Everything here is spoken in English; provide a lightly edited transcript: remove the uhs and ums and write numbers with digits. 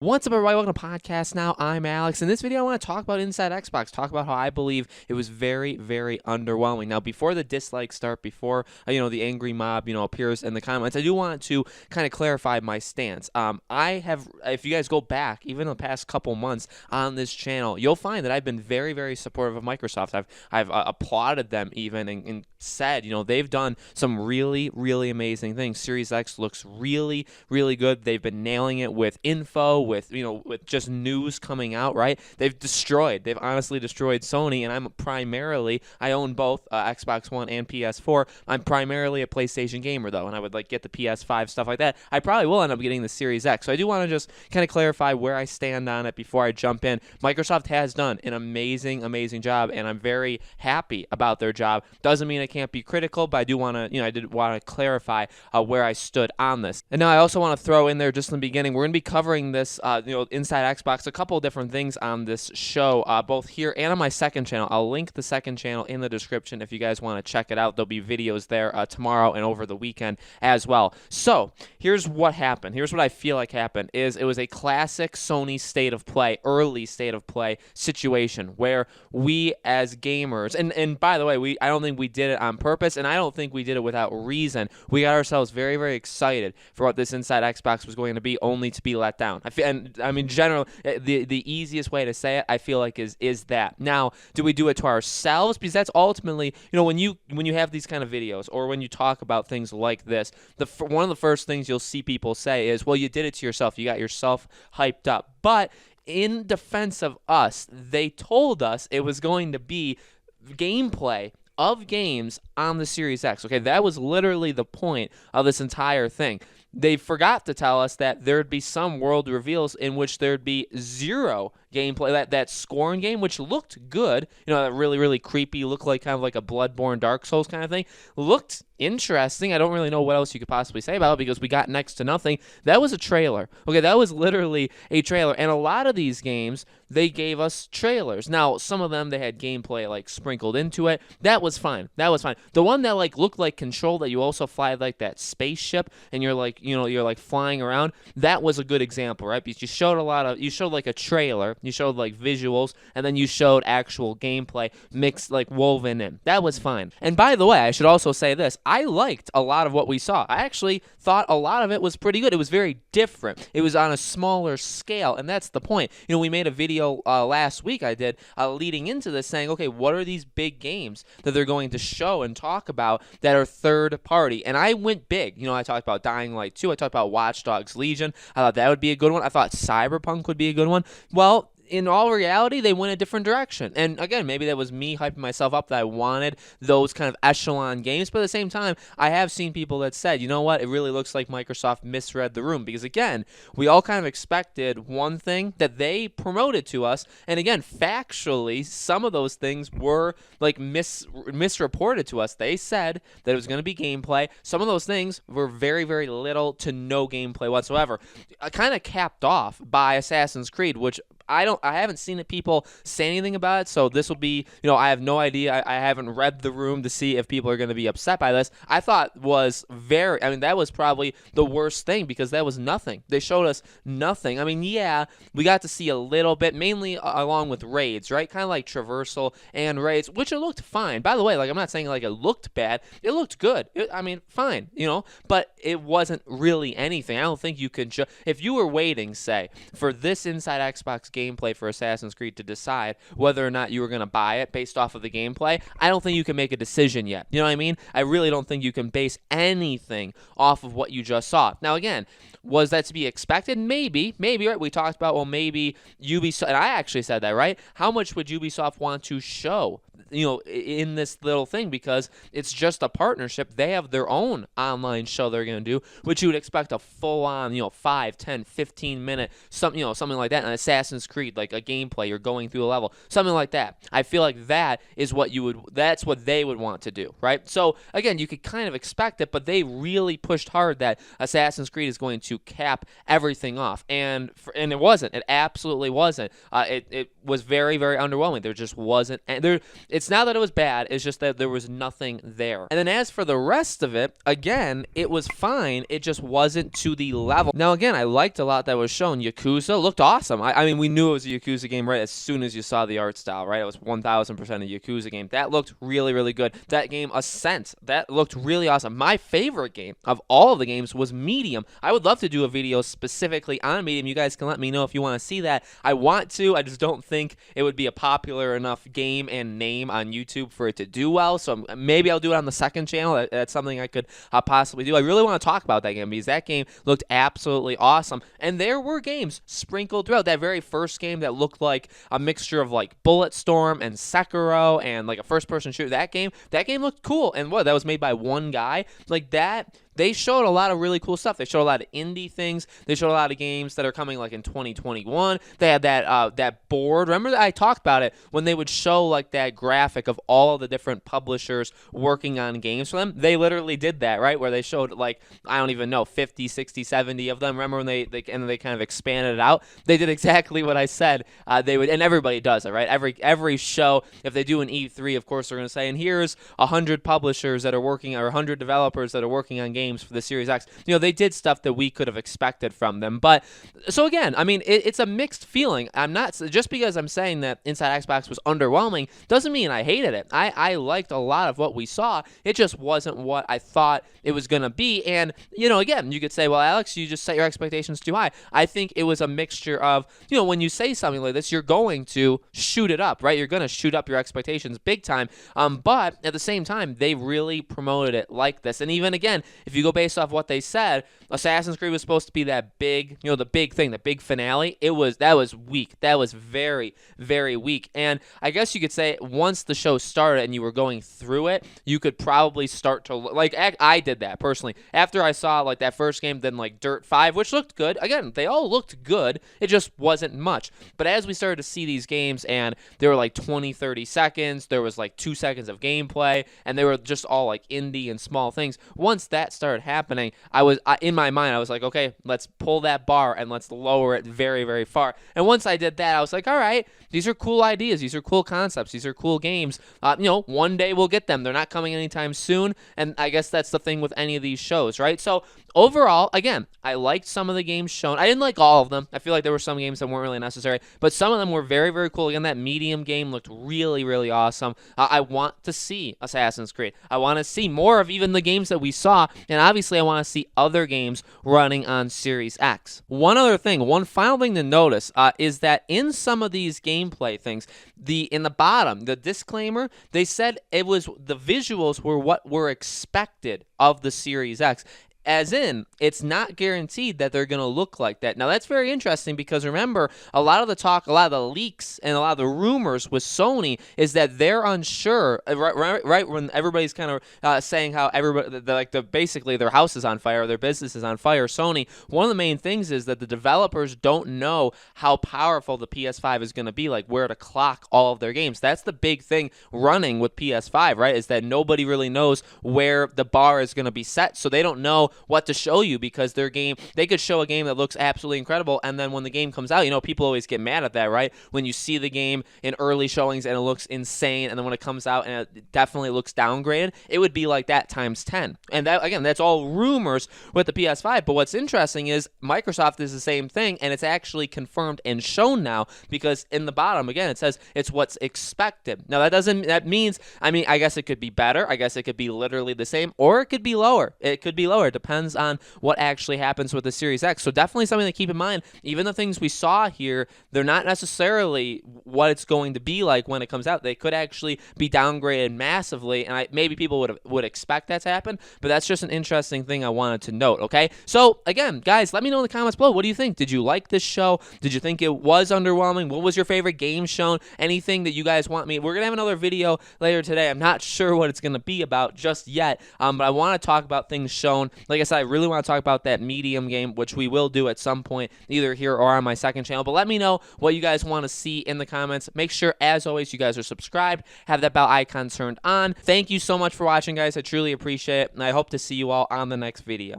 What's up, everybody? Welcome to Podcast Now. I'm Alex. In this video, I want to talk about Inside Xbox, talk about how I believe it was very, very underwhelming. Now, before the dislikes start, before, the angry mob, appears in the comments, I do want to kind of clarify my stance. If you guys go back, even the past couple months on this channel, you'll find that I've been very, very supportive of Microsoft. I've applauded them even and said, they've done some really, really amazing things. Series X looks really, really good. They've been nailing it with info, with just news coming out, right? They've honestly destroyed Sony, and I own both Xbox One and PS4. I'm primarily a PlayStation gamer, though, and I would get the PS5, stuff like that. I probably will end up getting the Series X, so I do want to just kind of clarify where I stand on it before I jump in. Microsoft has done an amazing, amazing job, and I'm very happy about their job. Doesn't mean I can't be critical, but I do want to, I did want to clarify where I stood on this. And now I also want to throw in there just in the beginning, we're going to be covering this Inside Xbox, a couple of different things on this show, both here and on my second channel. I'll link the second channel in the description if you guys want to check it out. There'll be videos there tomorrow and over the weekend as well. So here's what happened. Here's what I feel like happened is it was a classic Sony state of play, early state of play situation where we as gamers, and by the way, I don't think we did it on purpose, and I don't think we did it without reason. We got ourselves very, very excited for what this Inside Xbox was going to be, only to be let down. Generally, the easiest way to say it, I feel like, is that. Now, do we do it to ourselves? Because that's ultimately, when you have these kind of videos, or when you talk about things like this, one of the first things you'll see people say is, well, you did it to yourself. You got yourself hyped up. But in defense of us, they told us it was going to be gameplay of games on the Series X. Okay, that was literally the point of this entire thing. They forgot to tell us that there'd be some world reveals in which there'd be zero gameplay. That Scorn game, which looked good, that really, really creepy, looked like kind of like a Bloodborne Dark Souls kind of thing, looked interesting. I don't really know what else you could possibly say about it because we got next to nothing. That was a trailer. Okay, that was literally a trailer. And a lot of these games, they gave us trailers. Now, some of them, they had gameplay sprinkled into it. That was fine. That was fine. The one that looked like Control, that you also fly that spaceship and you're flying around, that was a good example, right? Because you showed a trailer, you showed visuals, and then you showed actual gameplay mixed woven in. That was fine. And by the way, I should also say this. I liked a lot of what we saw. I actually thought a lot of it was pretty good. It was very different. It was on a smaller scale, and that's the point. We made a video last week I did leading into this saying, okay, what are these big games that they're going to show and talk about that are third party? And I went big. I talked about Dying Light 2. I talked about Watch Dogs Legion. I thought that would be a good one. I thought Cyberpunk would be a good one. Well, in all reality, they went a different direction. And again, maybe that was me hyping myself up that I wanted those kind of echelon games. But at the same time, I have seen people that said, you know what, it really looks like Microsoft misread the room. Because again, we all kind of expected one thing that they promoted to us. And again, factually, some of those things were misreported to us. They said that it was going to be gameplay. Some of those things were very, very little to no gameplay whatsoever. Kind of capped off by Assassin's Creed, which I haven't seen people say anything about it, so this will be, I have no idea. I haven't read the room to see if people are going to be upset by this. I thought that was probably the worst thing because that was nothing. They showed us nothing. Yeah, we got to see a little bit, mainly along with raids, right? Kind of like traversal and raids, which it looked fine. By the way, I'm not saying it looked bad. It looked good. Fine, but it wasn't really anything. I don't think you can if you were waiting, say, for this Inside Xbox gameplay for Assassin's Creed to decide whether or not you were going to buy it based off of the gameplay, I don't think you can make a decision yet. You know what I mean? I really don't think you can base anything off of what you just saw. Now, again, was that to be expected? Maybe, right? We talked about, well, maybe Ubisoft, and I actually said that, right? How much would Ubisoft want to show in this little thing, because it's just a partnership. They have their own online show they're going to do, which you would expect a full-on, 5, 10, 15-minute, something like that. An Assassin's Creed, like a gameplay, you're going through a level, something like that. I feel like that is that's what they would want to do, right? So, again, you could kind of expect it, but they really pushed hard that Assassin's Creed is going to cap everything off, and it wasn't. It absolutely wasn't. It was very, very underwhelming. There just wasn't, It's not that it was bad, it's just that there was nothing there. And then as for the rest of it, again, it was fine. It just wasn't to the level. Now, again, I liked a lot that was shown. Yakuza looked awesome. I mean, we knew it was a Yakuza game right as soon as you saw the art style, right? It was 1000% a Yakuza game. That looked really, really good. That game, Ascent, that looked really awesome. My favorite game of all of the games was Medium. I would love to do a video specifically on Medium. You guys can let me know if you want to see that. I want to. I just don't think it would be a popular enough game and name on YouTube for it to do well. So maybe I'll do it on the second channel. That's something I could possibly do. I really want to talk about that game because that game looked absolutely awesome. And there were games sprinkled throughout. That very first game that looked like a mixture of like Bulletstorm and Sekiro and like a first-person shooter. That game looked cool. And what, that was made by one guy? Like that. They showed a lot of really cool stuff. They showed a lot of indie things. They showed a lot of games that are coming like in 2021. They had that board. Remember that I talked about it when they would show like that graphic of all of the different publishers working on games for them. They literally did that, right? Where they showed like, I don't even know, 50, 60, 70 of them. Remember when they kind of expanded it out? They did exactly what I said they would, and everybody does it, right? Every show, if they do an E3, of course they're going to say, and here's 100 publishers that are working, or 100 developers that are working on games for the Series X. You know, they did stuff that we could have expected from them. But so again, I mean, it's a mixed feeling. I'm not, just because I'm saying that Inside Xbox was underwhelming doesn't mean I hated it. I liked a lot of what we saw. It just wasn't what I thought it was going to be. And, you know, again, you could say, well, Alex, you just set your expectations too high. I think it was a mixture of, you know, when you say something like this, you're going to shoot it up, right? You're going to shoot up your expectations big time. But at the same time, they really promoted it like this. And even again, if you go based off what they said, Assassin's Creed was supposed to be that big, you know, the big thing, the big finale. That was weak. That was very, very weak. And I guess you could say once the show started and you were going through it, you could probably start to, like, I did that personally. After I saw like that first game, then like Dirt 5, which looked good. Again, they all looked good. It just wasn't much. But as we started to see these games and they were like 20, 30 seconds, there was like 2 seconds of gameplay, and they were just all like indie and small things. Once that started happening, in my mind, I was like, okay, let's pull that bar and let's lower it very, very far. And once I did that, I was like, all right, these are cool ideas. These are cool concepts. These are cool games. You know, one day we'll get them. They're not coming anytime soon. And I guess that's the thing with any of these shows, right? So overall, again, I liked some of the games shown. I didn't like all of them. I feel like there were some games that weren't really necessary, but some of them were very, very cool. Again, that Medium game looked really, really awesome. I want to see Assassin's Creed. I want to see more of even the games that we saw, and obviously I want to see other games running on Series X. One other thing, one final thing to notice is that in some of these gameplay things, in the bottom, the disclaimer, they said it was the visuals were what were expected of the Series X. As in, it's not guaranteed that they're going to look like that. Now, that's very interesting because, remember, a lot of the talk, a lot of the leaks, and a lot of the rumors with Sony is that they're unsure, right when everybody's kind of saying how everybody, basically their house is on fire, their business is on fire, Sony, one of the main things is that the developers don't know how powerful the PS5 is going to be, like where to clock all of their games. That's the big thing running with PS5, right, is that nobody really knows where the bar is going to be set, so they don't know what to show you because they could show a game that looks absolutely incredible, and then when the game comes out, you know, people always get mad at that, right? When you see the game in early showings and it looks insane, and then when it comes out and it definitely looks downgraded, it would be like that times 10. And that, again, that's all rumors with the PS5, but what's interesting is Microsoft is the same thing, and it's actually confirmed and shown now because in the bottom, again, it says it's what's expected. Now, that means, I mean, I guess it could be better. I guess it could be literally the same, or it could be lower. It could be lower. It depends on what actually happens with the Series X. So definitely something to keep in mind. Even the things we saw here, they're not necessarily what it's going to be like when it comes out. They could actually be downgraded massively, and maybe people would expect that to happen, but that's just an interesting thing I wanted to note, okay? So again, guys, let me know in the comments below. What do you think? Did you like this show? Did you think it was underwhelming? What was your favorite game shown? Anything that you guys want me? We're going to have another video later today. I'm not sure what it's going to be about just yet, but I want to talk about things shown. Like I said, I really want to talk about that Medium game, which we will do at some point, either here or on my second channel. But let me know what you guys want to see in the comments. Make sure, as always, you guys are subscribed, have that bell icon turned on. Thank you so much for watching, guys. I truly appreciate it, and I hope to see you all on the next video.